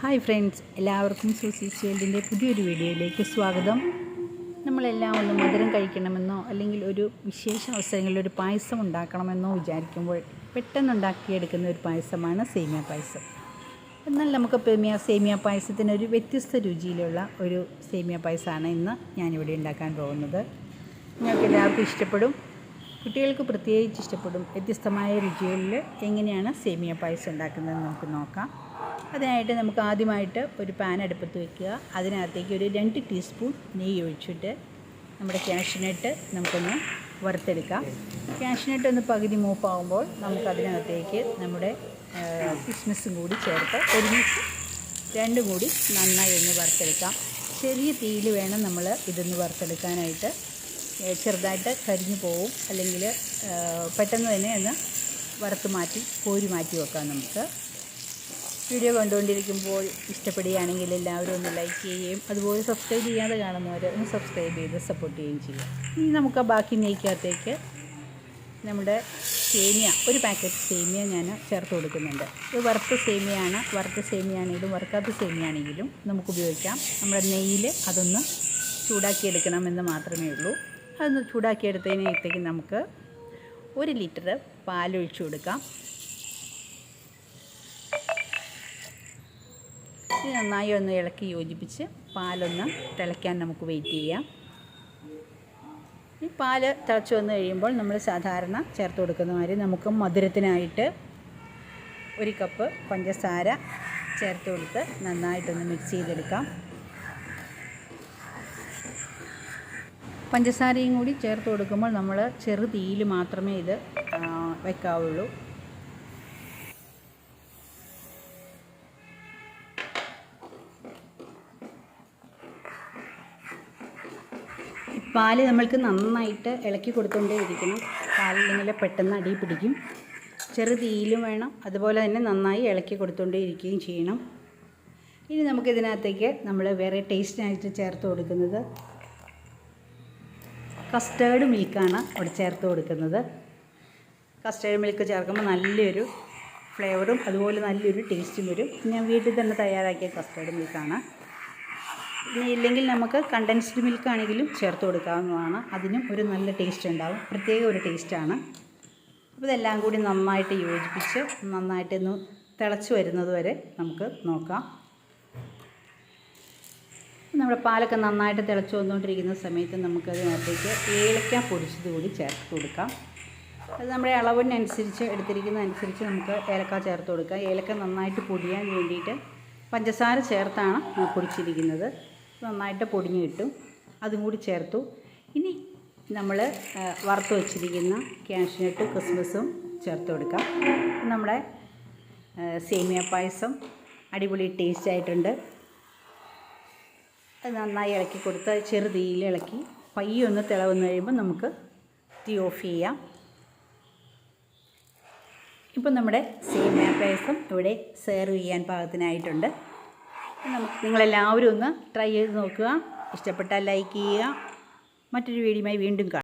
Hi friends, എല്ലാവർക്കും സൂസീസ് വേൾഡിൻ്റെ പുതിയൊരു വീഡിയോയിലേക്ക് സ്വാഗതം. നമ്മളെല്ലാം ഒന്ന് മധുരം കഴിക്കണമെന്നോ അല്ലെങ്കിൽ ഒരു വിശേഷ അവസരങ്ങളിൽ ഒരു പായസം ഉണ്ടാക്കണമെന്നോ വിചാരിക്കുമ്പോൾ പെട്ടെന്ന് ഉണ്ടാക്കിയെടുക്കുന്ന ഒരു പായസമാണ് സേമിയ പായസം. എന്നാൽ നമുക്ക് സേമിയ പായസത്തിന് ഒരു വ്യത്യസ്ത രുചിയിലുള്ള ഒരു സേമിയ പായസമാണ് ഇന്ന് ഞാനിവിടെ ഉണ്ടാക്കാൻ പോകുന്നത്. നിങ്ങൾക്ക് എല്ലാവർക്കും ഇഷ്ടപ്പെടും, കുട്ടികൾക്ക് പ്രത്യേകിച്ച് ഇഷ്ടപ്പെടും. വ്യത്യസ്തമായ രുചികളിൽ എങ്ങനെയാണ് സേമിയ പായസം ഉണ്ടാക്കുന്നതെന്ന് നമുക്ക് നോക്കാം. അതിനായിട്ട് നമുക്ക് ആദ്യമായിട്ട് ഒരു പാൻ അടുപ്പത്ത് വയ്ക്കുക. അതിനകത്തേക്ക് ഒരു 2 ടീസ്പൂൺ നെയ്യ് ഒഴിച്ചിട്ട് നമ്മുടെ കാഷ്യൂനട്ട് നമുക്കൊന്ന് വറുത്തെടുക്കാം. കാഷ്യൂനട്ട് ഒന്ന് പകുതി മൂപ്പാകുമ്പോൾ നമുക്കതിനകത്തേക്ക് നമ്മുടെ കിസ്മിസും കൂടി ചേർത്ത് ഒരുമിച്ച് രണ്ടും കൂടി നന്നായി ഒന്ന് വറുത്തെടുക്കാം. ചെറിയ തീയിൽ വേണം നമ്മൾ ഇതൊന്ന് വറുത്തെടുക്കാനായിട്ട്. ചെറുതായിട്ട് കരിഞ്ഞു പോവും, അല്ലെങ്കിൽ പെട്ടെന്ന് തന്നെ ഒന്ന് വറുത്ത് മാറ്റി കോരി മാറ്റി വെക്കാം. നമുക്ക് വീഡിയോ കണ്ടുകൊണ്ടിരിക്കുമ്പോൾ ഇഷ്ടപ്പെടുകയാണെങ്കിൽ എല്ലാവരും ഒന്ന് ലൈക്ക് ചെയ്യുകയും അതുപോലെ സബ്സ്ക്രൈബ് ചെയ്യാതെ കാണുന്നവർ ഒന്ന് സബ്സ്ക്രൈബ് ചെയ്ത് സപ്പോർട്ട് ചെയ്യുകയും ചെയ്യുക. ഇനി നമുക്ക് ബാക്കി നെയ്ക്കകത്തേക്ക് നമ്മുടെ സേമിയ, ഒരു പാക്കറ്റ് സേമിയ ഞാൻ ചേർത്ത് കൊടുക്കുന്നുണ്ട്. ഇത് വറുത്ത സേമിയയാണെങ്കിലും വറുക്കാത്ത സേമിയയാണെങ്കിലും നമുക്ക് ഉപയോഗിക്കാം. നമ്മുടെ നെയ്യിൽ അതൊന്ന് ചൂടാക്കിയെടുക്കണമെന്ന് മാത്രമേ ഉള്ളൂ. അതൊന്ന് ചൂടാക്കിയെടുത്തതിനകത്തേക്ക് നമുക്ക് 1 ലിറ്റർ പാലൊഴിച്ച് കൊടുക്കാം. ഇത് നന്നായി ഒന്ന് ഇളക്കി യോജിപ്പിച്ച് പാലൊന്ന് തിളയ്ക്കാൻ നമുക്ക് വെയിറ്റ് ചെയ്യാം. ഈ പാല് തിളച്ച് വന്നു കഴിയുമ്പോൾ നമ്മൾ സാധാരണ ചേർത്ത് കൊടുക്കുന്ന മാതിരി നമുക്ക് മധുരത്തിനായിട്ട് 1 കപ്പ് പഞ്ചസാര ചേർത്ത് കൊടുത്ത് നന്നായിട്ടൊന്ന് മിക്സ് ചെയ്തെടുക്കാം. പഞ്ചസാരയും കൂടി ചേർത്ത് കൊടുക്കുമ്പോൾ നമ്മൾ ചെറു തീയിൽ മാത്രമേ ഇത് വെക്കാവുള്ളൂ. പാല് നമ്മൾക്ക് നന്നായിട്ട് ഇളക്കി കൊടുത്തുകൊണ്ടേ ഇരിക്കണം. പാലില്ലെങ്കിൽ പെട്ടെന്ന് അടി പിടിക്കും. ചെറു തീയിലും വേണം, അതുപോലെ തന്നെ നന്നായി ഇളക്കി കൊടുത്തുകൊണ്ടേ ഇരിക്കുകയും ചെയ്യണം. ഇനി നമുക്കിതിനകത്തേക്ക് നമ്മൾ വേറെ ടേസ്റ്റിനായിട്ട് ചേർത്ത് കൊടുക്കുന്നത് കസ്റ്റേർഡ് മിൽക്കാണ് അവിടെ ചേർത്ത് കൊടുക്കുന്നത്. കസ്റ്റേർഡ് മിൽക്ക് ചേർക്കുമ്പോൾ നല്ലൊരു ഫ്ലേവറും അതുപോലെ നല്ലൊരു ടേസ്റ്റും വരും. ഞാൻ വീട്ടിൽ തന്നെ തയ്യാറാക്കിയ കസ്റ്റേർഡ് മിൽക്കാണ്. ഇനി ഇല്ലെങ്കിൽ നമുക്ക് കണ്ടൻസ്ഡ് മിൽക്കാണെങ്കിലും ചേർത്ത് കൊടുക്കാവുന്നതാണ്. അതിനും ഒരു നല്ല ടേസ്റ്റ് ഉണ്ടാകും, പ്രത്യേക ഒരു ടേസ്റ്റാണ്. അപ്പോൾ ഇതെല്ലാം കൂടി നന്നായിട്ട് യോജിപ്പിച്ച് നന്നായിട്ടൊന്ന് തിളച്ച് വരുന്നത് വരെ നമുക്ക് നോക്കാം. നമ്മുടെ പാലൊക്കെ നന്നായിട്ട് തിളച്ച് വന്നുകൊണ്ടിരിക്കുന്ന സമയത്ത് നമുക്കതിനകത്തേക്ക് ഏലക്ക പൊടിച്ചത് കൂടി ചേർത്ത് കൊടുക്കാം. അത് നമ്മുടെ അളവിനനുസരിച്ച് എടുത്തിരിക്കുന്നതനുസരിച്ച് നമുക്ക് ഏലക്ക ചേർത്ത് കൊടുക്കാം. ഏലക്ക നന്നായിട്ട് പൊടിയാൻ വേണ്ടിയിട്ട് പഞ്ചസാര ചേർത്താണ് പൊടിച്ചിരിക്കുന്നത്. നന്നായിട്ട് പൊടിഞ്ഞ് കിട്ടും. അതും കൂടി ചേർത്തു. ഇനി നമ്മൾ വറുത്ത് വച്ചിരിക്കുന്ന കാഷ്യൂനട്ടും കിസ്മിസും ചേർത്ത് കൊടുക്കാം. നമ്മുടെ സേമിയ പായസം അടിപൊളി ടേസ്റ്റ് ആയിട്ടുണ്ട്. അത് നന്നായി ഇളക്കി കൊടുത്ത് ചെറു തീയിൽ ഇളക്കി പയ്യെ ഒന്ന് തിളവന്ന് കഴിയുമ്പോൾ നമുക്ക് തീ ഓഫ് ചെയ്യാം. ഇപ്പം നമ്മുടെ സേമിയ പായസം ഇവിടെ സെർവ് ചെയ്യാൻ പാകത്തിനായിട്ടുണ്ട്. നിങ്ങളെല്ലാവരും ഒന്ന് ട്രൈ ചെയ്ത് നോക്കുക. ഇഷ്ടപ്പെട്ടാൽ ലൈക്ക് ചെയ്യുക. മറ്റൊരു വീഡിയോയുമായി വീണ്ടും കാണാം.